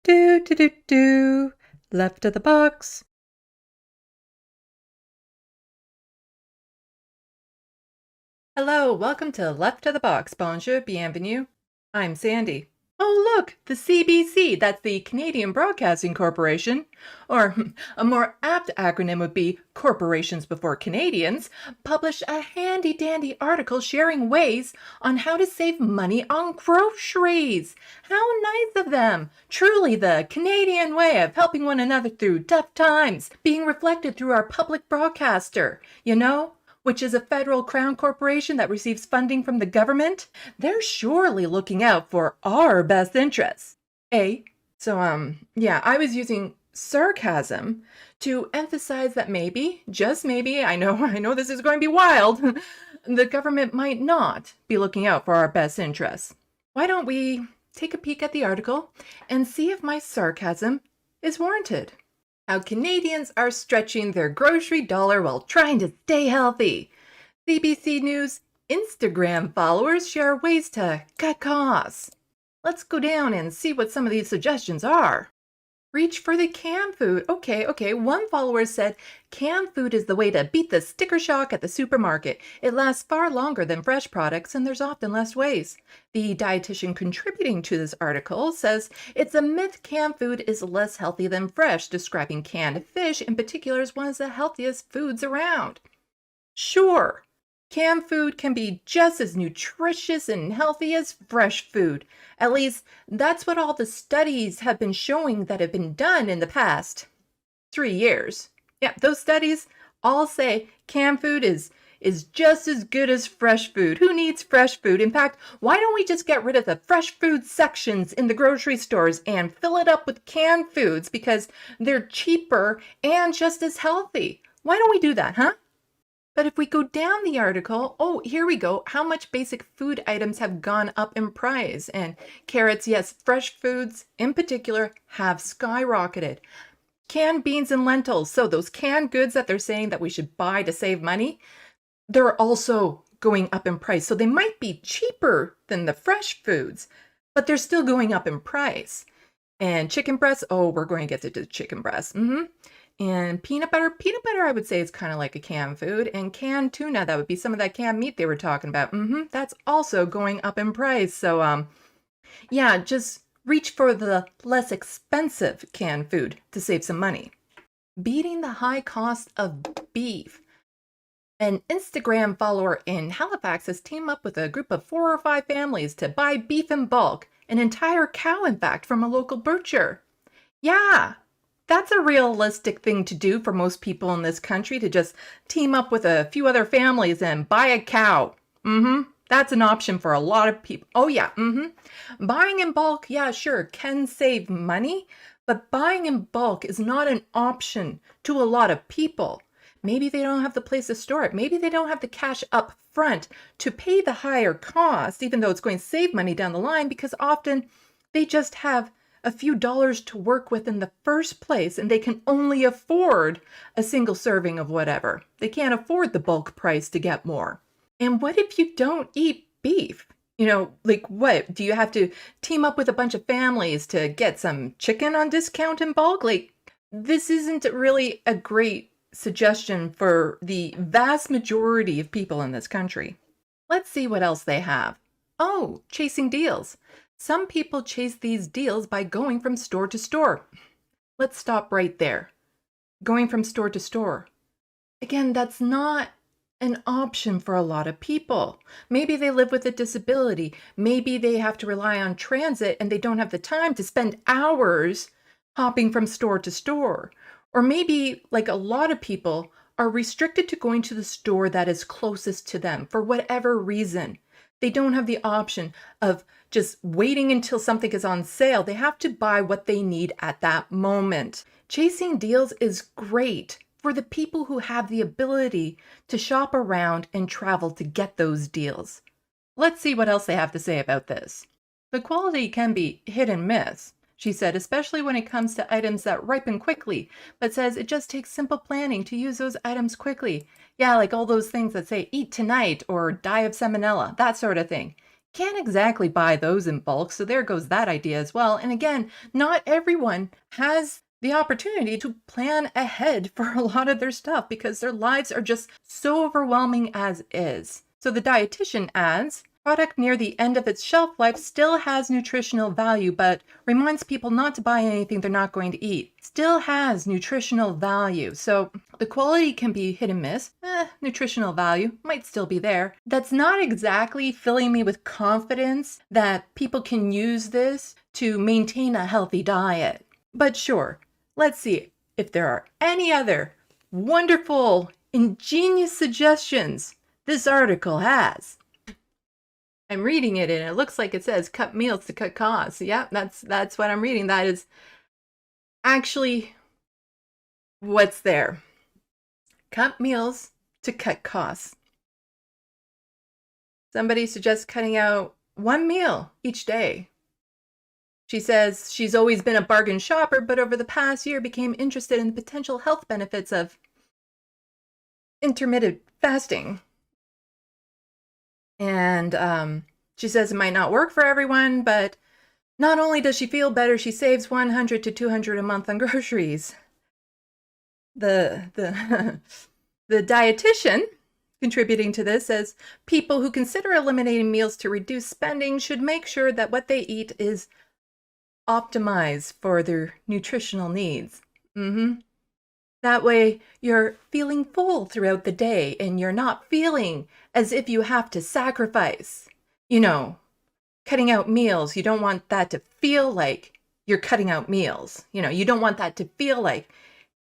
Do, do, do, do. Left of the box. Hello, welcome to Left of the Box. Bonjour, bienvenue. I'm Sandy. Oh, look, the CBC, that's the Canadian Broadcasting Corporation, or a more apt acronym would be Corporations Before Canadians, published a handy-dandy article sharing ways on how to save money on groceries. How nice of them! Truly the Canadian way of helping one another through tough times, being reflected through our public broadcaster, which is a federal crown corporation that receives funding from the government. They're surely looking out for our best interests. I was using sarcasm to emphasize that maybe, just maybe, I know this is going to be wild, the government might not be looking out for our best interests. Why don't we take a peek at the article and see if my sarcasm is warranted? How Canadians are stretching their grocery dollar while trying to stay healthy. CBC News Instagram followers share ways to cut costs. Let's go down and see what some of these suggestions are. Reach for the canned food. Okay. One follower said canned food is the way to beat the sticker shock at the supermarket. It lasts far longer than fresh products and there's often less waste. The dietitian contributing to this article says it's a myth canned food is less healthy than fresh, describing canned fish in particular as one of the healthiest foods around. Sure, canned food can be just as nutritious and healthy as fresh food. At least, that's what all the studies have been showing that have been done in the past 3 years. Yeah, those studies all say canned food is just as good as fresh food. Who needs fresh food? In fact, why don't we just get rid of the fresh food sections in the grocery stores and fill it up with canned foods because they're cheaper and just as healthy? Why don't we do that, huh? But if we go down the article, here we go. How much basic food items have gone up in price? And carrots, yes, fresh foods in particular have skyrocketed. Canned beans and lentils, so those canned goods that they're saying that we should buy to save money, they're also going up in price. So they might be cheaper than the fresh foods, but they're still going up in price. And chicken breasts, we're going to get to the chicken breasts. And peanut butter, I would say is kind of like a canned food. And canned tuna, that would be some of that canned meat they were talking about. That's also going up in price. So, just reach for the less expensive canned food to save some money. Beating the high cost of beef. An Instagram follower in Halifax has teamed up with a group of 4 or 5 families to buy beef in bulk, an entire cow, in fact, from a local butcher. Yeah, that's a realistic thing to do for most people in this country, to just team up with a few other families and buy a cow. That's an option for a lot of people. Buying in bulk, yeah, sure, can save money, but buying in bulk is not an option to a lot of people. Maybe they don't have the place to store it. Maybe they don't have the cash up front to pay the higher cost, even though it's going to save money down the line, because often they just have a few dollars to work with in the first place, and they can only afford a single serving of whatever. They can't afford the bulk price to get more. And what if you don't eat beef? What? Do you have to team up with a bunch of families to get some chicken on discount in bulk? This isn't really a great suggestion for the vast majority of people in this country. Let's see what else they have. Chasing deals. Some people chase these deals by going from store to store. Let's stop right there. Going from store to store. Again, that's not an option for a lot of people. Maybe they live with a disability. Maybe they have to rely on transit and they don't have the time to spend hours hopping from store to store. Or maybe, like a lot of people, are restricted to going to the store that is closest to them for whatever reason. They don't have the option of just waiting until something is on sale. They have to buy what they need at that moment. Chasing deals is great for the people who have the ability to shop around and travel to get those deals. Let's see what else they have to say about this. The quality can be hit and miss, she said, especially when it comes to items that ripen quickly, but says it just takes simple planning to use those items quickly. Yeah, like all those things that say eat tonight or die of salmonella, that sort of thing. Can't exactly buy those in bulk, so there goes that idea as well. And again, not everyone has the opportunity to plan ahead for a lot of their stuff because their lives are just so overwhelming as is. So the dietitian adds, product near the end of its shelf life still has nutritional value, but reminds people not to buy anything they're not going to eat. Still has nutritional value. So the quality can be hit and miss. Nutritional value might still be there. That's not exactly filling me with confidence that people can use this to maintain a healthy diet. But sure, let's see if there are any other wonderful, ingenious suggestions this article has. I'm reading it and it looks like it says cut meals to cut costs. Yeah, that's what I'm reading. That is actually what's there. Cut meals to cut costs. Somebody suggests cutting out one meal each day. She says she's always been a bargain shopper, but over the past year became interested in the potential health benefits of intermittent fasting. And she says it might not work for everyone, but not only does she feel better, she saves $100 to $200 a month on groceries. The dietitian contributing to this says people who consider eliminating meals to reduce spending should make sure that what they eat is optimized for their nutritional needs. That way you're feeling full throughout the day and you're not feeling as if you have to sacrifice. Cutting out meals, you don't want that to feel like you're cutting out meals. You don't want that to feel like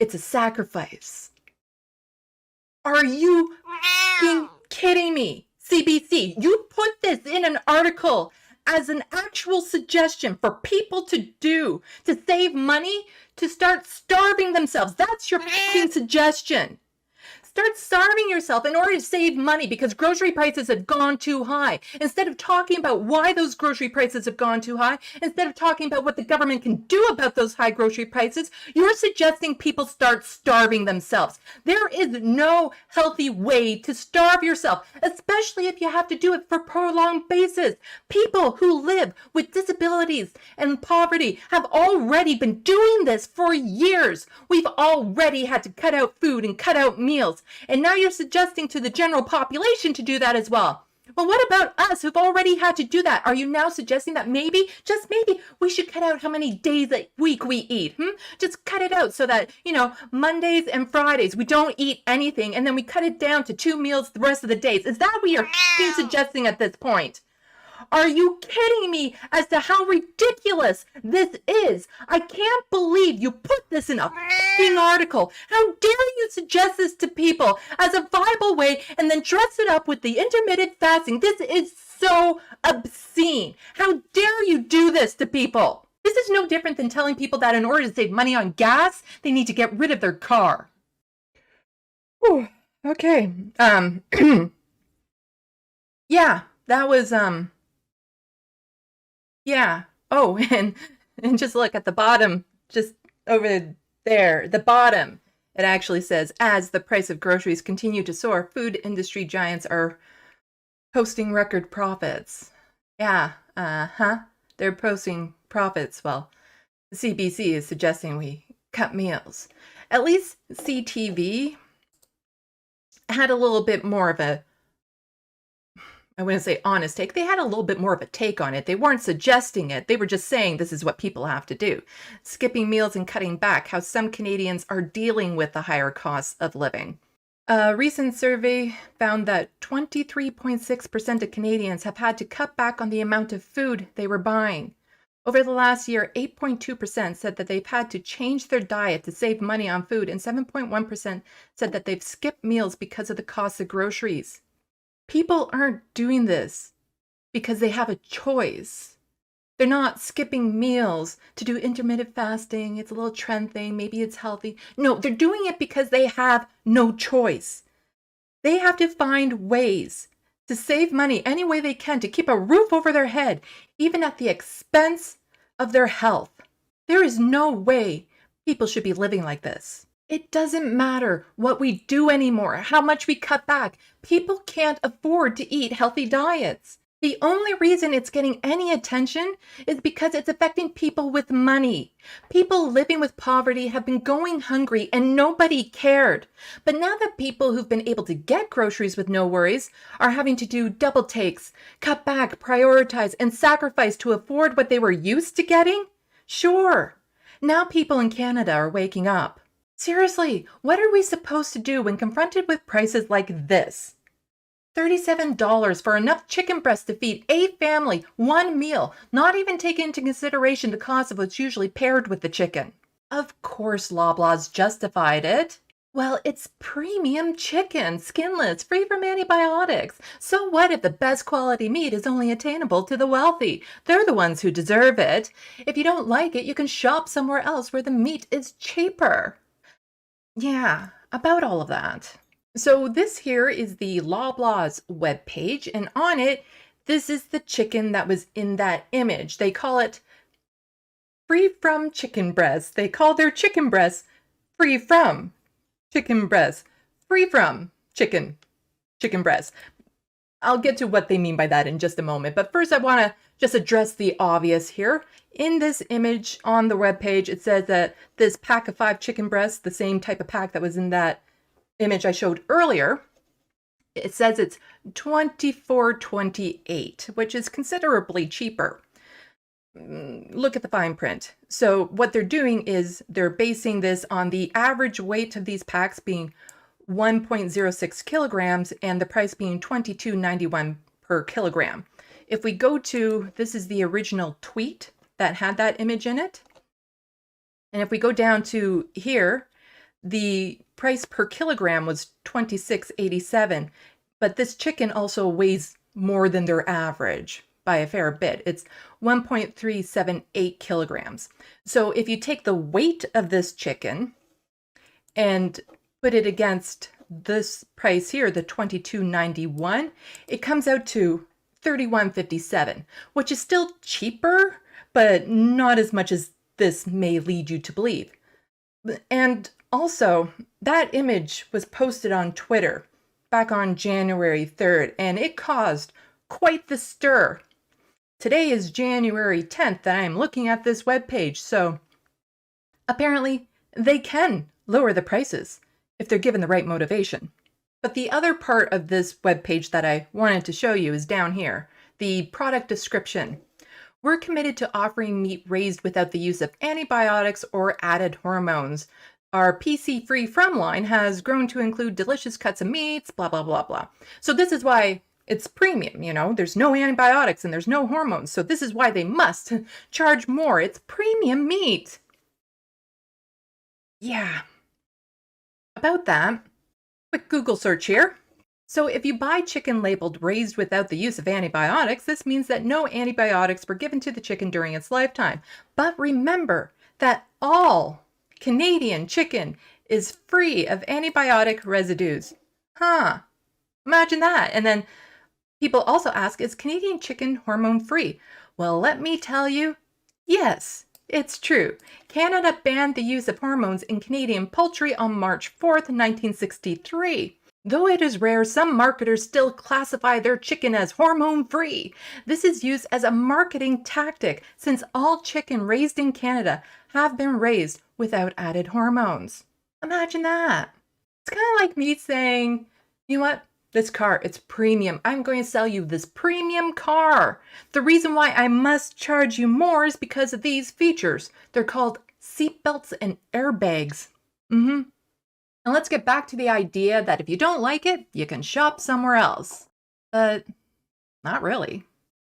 it's a sacrifice. Are you kidding me? CBC, you put this in an article as an actual suggestion for people to do to save money, to start starving themselves. That's your fucking suggestion. Start starving yourself in order to save money because grocery prices have gone too high. Instead of talking about why those grocery prices have gone too high, instead of talking about what the government can do about those high grocery prices, you're suggesting people start starving themselves. There is no healthy way to starve yourself, especially if you have to do it for prolonged basis. People who live with disabilities and poverty have already been doing this for years. We've already had to cut out food and cut out meals. And now you're suggesting to the general population to do that as well. Well, what about us who've already had to do that? Are you now suggesting that maybe, just maybe, we should cut out how many days a week we eat? Just cut it out so that, Mondays and Fridays, we don't eat anything, and then we cut it down to 2 meals the rest of the days. Is that what you're suggesting at this point? Are you kidding me as to how ridiculous this is? I can't believe you put this in a f***ing article. How dare you suggest this to people as a viable way and then dress it up with the intermittent fasting? This is so obscene. How dare you do this to people? This is no different than telling people that in order to save money on gas, they need to get rid of their car. Whew, okay. Yeah, that was, yeah. Oh, and just look at the bottom, just over there, the bottom. It actually says, as the price of groceries continue to soar, food industry giants are posting record profits. Yeah, they're posting profits. Well, the CBC is suggesting we cut meals. At least CTV had a little bit more of a, I wouldn't say honest take. They had a little bit more of a take on it. They weren't suggesting it. They were just saying this is what people have to do. Skipping meals and cutting back, how some Canadians are dealing with the higher costs of living. A recent survey found that 23.6% of Canadians have had to cut back on the amount of food they were buying. Over the last year, 8.2% said that they've had to change their diet to save money on food, and 7.1% said that they've skipped meals because of the cost of groceries. People aren't doing this because they have a choice. They're not skipping meals to do intermittent fasting. It's a little trend thing. Maybe it's healthy. No, they're doing it because they have no choice. They have to find ways to save money any way they can to keep a roof over their head, even at the expense of their health. There is no way people should be living like this. It doesn't matter what we do anymore, how much we cut back. People can't afford to eat healthy diets. The only reason it's getting any attention is because it's affecting people with money. People living with poverty have been going hungry and nobody cared. But now that people who've been able to get groceries with no worries are having to do double takes, cut back, prioritize, and sacrifice to afford what they were used to getting, sure, now people in Canada are waking up. Seriously, what are we supposed to do when confronted with prices like this? $37 for enough chicken breast to feed a family, one meal, not even taking into consideration the cost of what's usually paired with the chicken. Of course, Loblaws justified it. Well, it's premium chicken, skinless, free from antibiotics. So what if the best quality meat is only attainable to the wealthy? They're the ones who deserve it. If you don't like it, you can shop somewhere else where the meat is cheaper. Yeah, about all of that. So this here is the Loblaws webpage, and on it, this is the chicken that was in that image. They call it free from chicken breast. They call their chicken breast free from chicken breast. Free from chicken breast. I'll get to what they mean by that in just a moment, but first I want to just address the obvious here. In this image on the webpage, it says that this pack of 5 chicken breasts, the same type of pack that was in that image I showed earlier, it says it's $24.28, which is considerably cheaper. Look at the fine print. So what they're doing is they're basing this on the average weight of these packs being 1.06 kilograms and the price being $22.91 per kilogram. If we go to, this is the original tweet that had that image in it. And if we go down to here, the price per kilogram was $26.87, but this chicken also weighs more than their average by a fair bit. It's 1.378 kilograms. So if you take the weight of this chicken and put it against this price here, the $22.91, it comes out to $31.57, which is still cheaper, but not as much as this may lead you to believe. And also, that image was posted on Twitter back on January 3rd, and it caused quite the stir. Today is January 10th, and I am looking at this webpage, so apparently they can lower the prices if they're given the right motivation. But the other part of this webpage that I wanted to show you is down here, the product description. We're committed to offering meat raised without the use of antibiotics or added hormones. Our PC Free From line has grown to include delicious cuts of meats, blah, blah, blah, blah. So this is why it's premium, you know, there's no antibiotics and there's no hormones. So this is why they must charge more. It's premium meat. Yeah. About that, quick Google search here. So if you buy chicken labeled raised without the use of antibiotics, this means that no antibiotics were given to the chicken during its lifetime. But remember that all Canadian chicken is free of antibiotic residues. Imagine that. And then people also ask, is Canadian chicken hormone free? Well, let me tell you, yes, it's true. Canada banned the use of hormones in Canadian poultry on March 4th, 1963. Though it is rare, some marketers still classify their chicken as hormone-free. This is used as a marketing tactic since all chicken raised in Canada have been raised without added hormones. Imagine that. It's kind of like me saying, you know what? This car, it's premium. I'm going to sell you this premium car. The reason why I must charge you more is because of these features. They're called seatbelts and airbags. And let's get back to the idea that if you don't like it, you can shop somewhere else. But not really.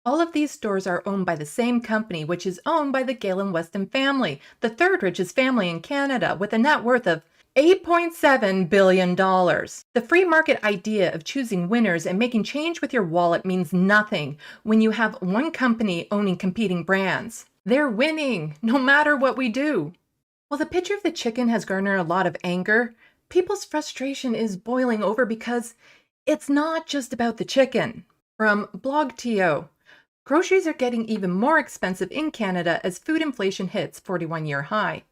All of these stores are owned by the same company, which is owned by the Galen Weston family, the third richest family in Canada, with a net worth of $8.7 billion. The free market idea of choosing winners and making change with your wallet means nothing when you have one company owning competing brands. They're winning, no matter what we do. While the picture of the chicken has garnered a lot of anger, people's frustration is boiling over because it's not just about the chicken. From BlogTO, groceries are getting even more expensive in Canada as food inflation hits 41-year high.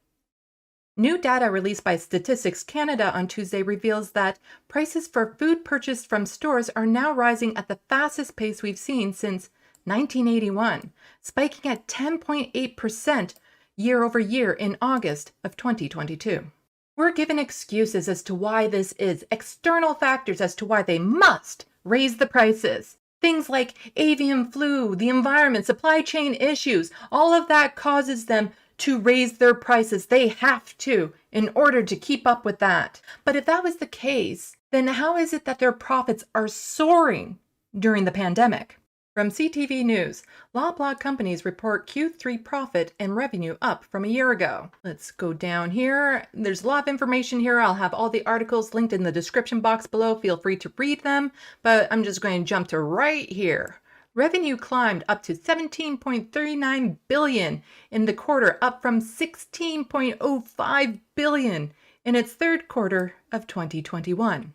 New data released by Statistics Canada on Tuesday reveals that prices for food purchased from stores are now rising at the fastest pace we've seen since 1981, spiking at 10.8% year over year in August of 2022. We're given excuses as to why this is, external factors as to why they must raise the prices. Things like avian flu, the environment, supply chain issues, all of that causes them to raise their prices. They have to in order to keep up with that. But if that was the case, then how is it that their profits are soaring during the pandemic? From CTV News, Loblaw companies report Q3 profit and revenue up from a year ago. Let's go down here. There's a lot of information here. I'll have all the articles linked in the description box below. Feel free to read them, but I'm just going to jump to right here. Revenue climbed up to $17.39 billion in the quarter, up from $16.05 billion in its third quarter of 2021.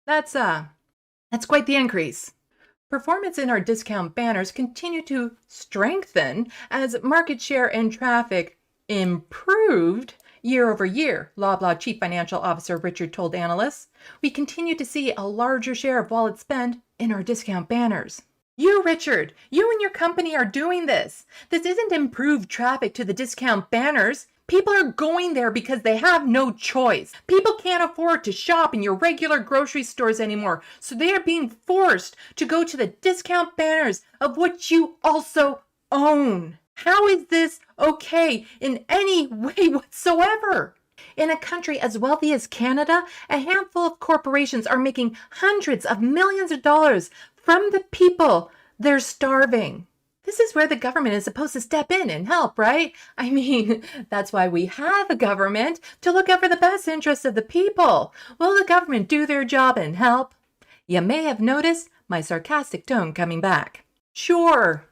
That's quite the increase. Performance in our discount banners continue to strengthen as market share and traffic improved year over year, Loblaw Chief Financial Officer Richard told analysts. We continue to see a larger share of wallet spend in our discount banners. You, Richard, you and your company are doing this. This isn't improved traffic to the discount banners. People are going there because they have no choice. People can't afford to shop in your regular grocery stores anymore, so they are being forced to go to the discount banners of which you also own. How is this okay in any way whatsoever? In a country as wealthy as Canada, a handful of corporations are making hundreds of millions of dollars from the people they're starving. This is where the government is supposed to step in and help, right? I mean, that's why we have a government, to look out for the best interests of the people. Will the government do their job and help? You may have noticed my sarcastic tone coming back. Sure,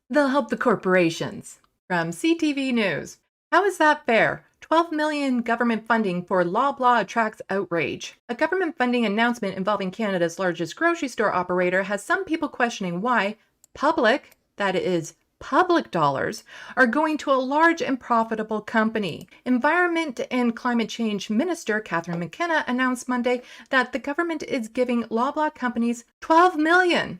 they'll help the corporations. From CTV News, how is that fair? 12 million government funding for Loblaw attracts outrage. A government funding announcement involving Canada's largest grocery store operator has some people questioning why public, that is, public dollars, are going to a large and profitable company. Environment and Climate Change Minister Catherine McKenna announced Monday that the government is giving Loblaw companies $12 million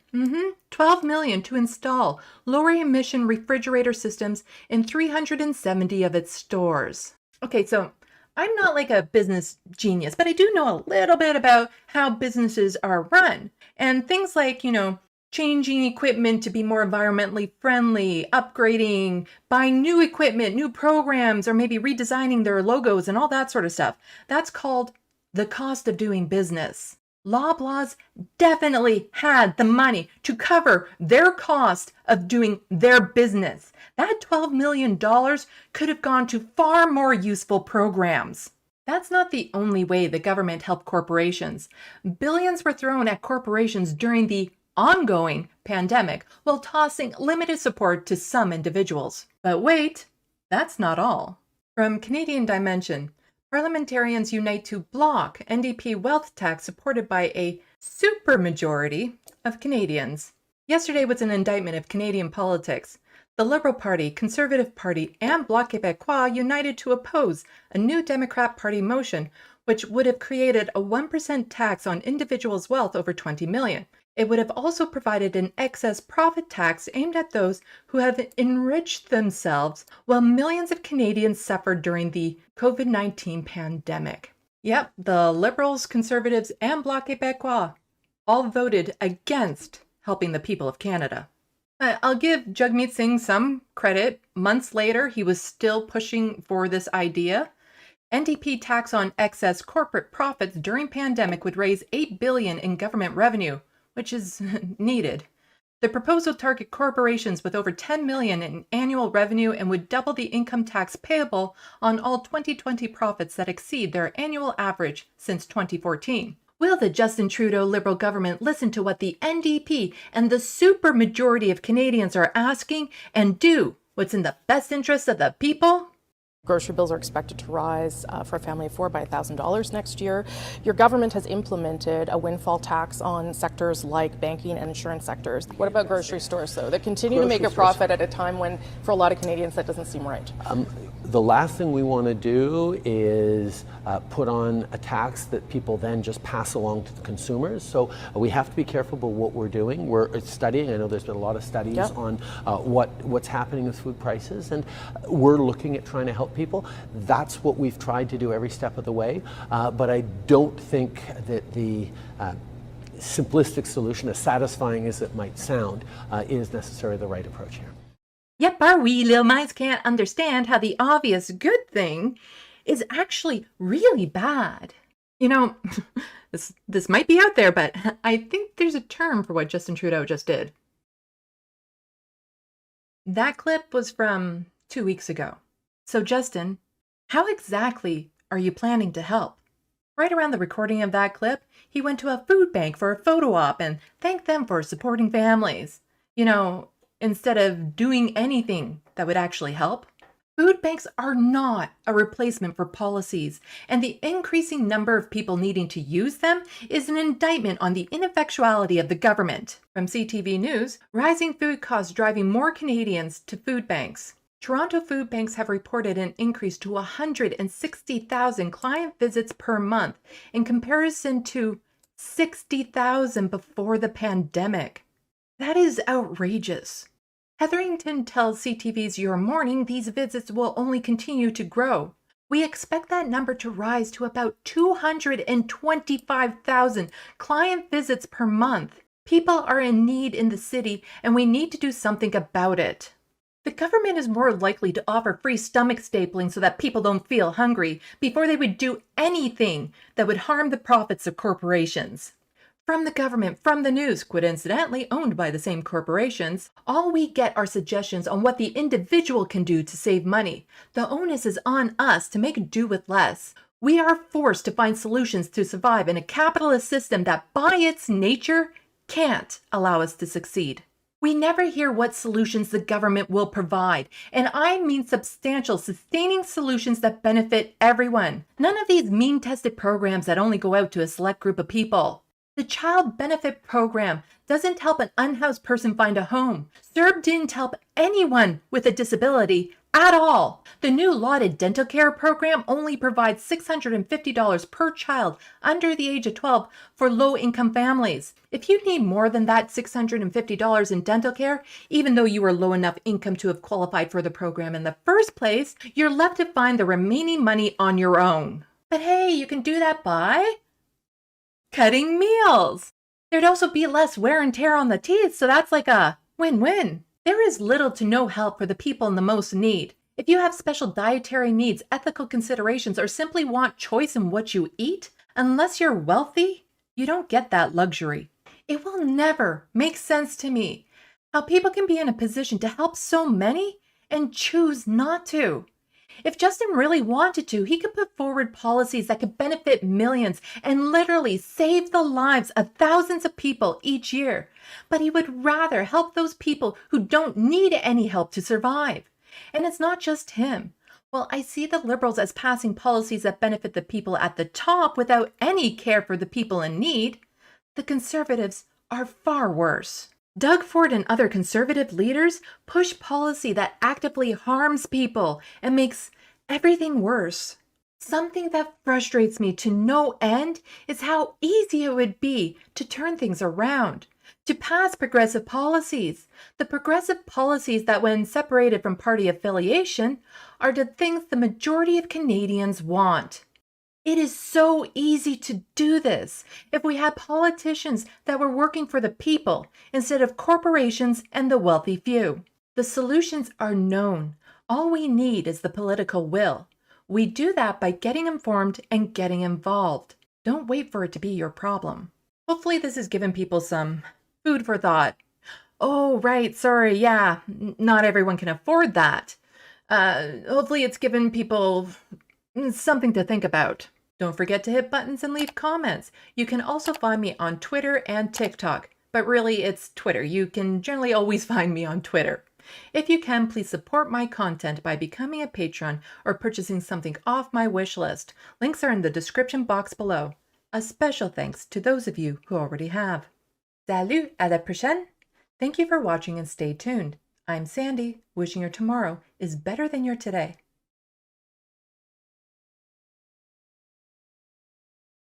to install lower emission refrigerator systems in 370 of its stores. Okay, so I'm not like a business genius, but I do know a little bit about how businesses are run and things like, changing equipment to be more environmentally friendly, upgrading, buying new equipment, new programs, or maybe redesigning their logos and all that sort of stuff. That's called the cost of doing business. Loblaw's definitely had the money to cover their cost of doing their business. That $12 million could have gone to far more useful programs. That's not the only way the government helped corporations. Billions were thrown at corporations during the ongoing pandemic while tossing limited support to some individuals. But wait, that's not all. From Canadian Dimension, parliamentarians unite to block NDP wealth tax supported by a supermajority of Canadians. Yesterday was an indictment of Canadian politics. The Liberal Party, Conservative Party, and Bloc Québécois united to oppose a new Democrat Party motion which would have created a 1% tax on individuals' wealth over $20 million. It would have also provided an excess profit tax aimed at those who have enriched themselves while millions of Canadians suffered during the COVID-19 pandemic. Yep, the Liberals, Conservatives, and Bloc Québécois all voted against helping the people of Canada. I'll give Jagmeet Singh some credit. Months later, he was still pushing for this idea. NDP tax on excess corporate profits during pandemic would raise $8 billion in government revenue, which is needed. The proposal target corporations with over $10 million in annual revenue and would double the income tax payable on all 2020 profits that exceed their annual average since 2014. Will the Justin Trudeau Liberal government listen to what the NDP and the supermajority of Canadians are asking and do what's in the best interest of the people? Grocery bills are expected to rise for a family of four by $1,000 next year. Your government has implemented a windfall tax on sectors like banking and insurance sectors. What about grocery stores, though, that continue to make a profit at a time when, for a lot of Canadians, that doesn't seem right? The last thing we want to do is put on a tax that people then just pass along to the consumers. So we have to be careful about what we're doing. We're studying. I know there's been a lot of studies on what's happening with food prices, and we're looking at trying to help people. That's what we've tried to do every step of the way. But I don't think that the simplistic solution, as satisfying as it might sound, is necessarily the right approach here. Yep, our wee little minds can't understand how the obvious good thing is actually really bad. You know, this might be out there, but I think there's a term for what Justin Trudeau just did. That clip was from 2 weeks ago. So Justin, how exactly are you planning to help? Right around the recording of that clip, he went to a food bank for a photo op and thanked them for supporting families. You know, instead of doing anything that would actually help. Food banks are not a replacement for policies, and the increasing number of people needing to use them is an indictment on the ineffectuality of the government. From CTV News, rising food costs driving more Canadians to food banks. Toronto food banks have reported an increase to 160,000 client visits per month in comparison to 60,000 before the pandemic. That is outrageous. Hetherington tells CTV's Your Morning these visits will only continue to grow. We expect that number to rise to about 225,000 client visits per month. People are in need in the city, and we need to do something about it. The government is more likely to offer free stomach stapling so that people don't feel hungry before they would do anything that would harm the profits of corporations. From the government, from the news, coincidentally owned by the same corporations, all we get are suggestions on what the individual can do to save money. The onus is on us to make do with less. We are forced to find solutions to survive in a capitalist system that, by its nature, can't allow us to succeed. We never hear what solutions the government will provide, and I mean substantial, sustaining solutions that benefit everyone. None of these mean-tested programs that only go out to a select group of people. The Child Benefit Program doesn't help an unhoused person find a home. CERB didn't help anyone with a disability at all. The new lauded dental care program only provides $650 per child under the age of 12 for low-income families. If you need more than that $650 in dental care, even though you are low enough income to have qualified for the program in the first place, you're left to find the remaining money on your own. But hey, you can do that by cutting meals. There'd also be less wear and tear on the teeth, so that's like a win-win. There is little to no help for the people in the most need. If you have special dietary needs, ethical considerations, or simply want choice in what you eat, unless you're wealthy, you don't get that luxury. It will never make sense to me how people can be in a position to help so many and choose not to. If Justin really wanted to, he could put forward policies that could benefit millions and literally save the lives of thousands of people each year. But he would rather help those people who don't need any help to survive. And it's not just him. Well, I see the Liberals as passing policies that benefit the people at the top without any care for the people in need. The Conservatives are far worse. Doug Ford and other conservative leaders push policy that actively harms people and makes everything worse. Something that frustrates me to no end is how easy it would be to turn things around, to pass progressive policies. The progressive policies that, when separated from party affiliation, are the things the majority of Canadians want. It is so easy to do this if we had politicians that were working for the people instead of corporations and the wealthy few. The solutions are known. All we need is the political will. We do that by getting informed and getting involved. Don't wait for it to be your problem. Hopefully this has given people some food for thought. Oh, right, sorry, yeah, not everyone can afford that. Hopefully it's given people something to think about. Don't forget to hit buttons and leave comments. You can also find me on Twitter and TikTok, but really it's Twitter. You can generally always find me on Twitter. If you can, please support my content by becoming a patron or purchasing something off my wish list. Links are in the description box below. A special thanks to those of you who already have. Salut, à la prochaine! Thank you for watching and stay tuned. I'm Sandy, wishing your tomorrow is better than your today.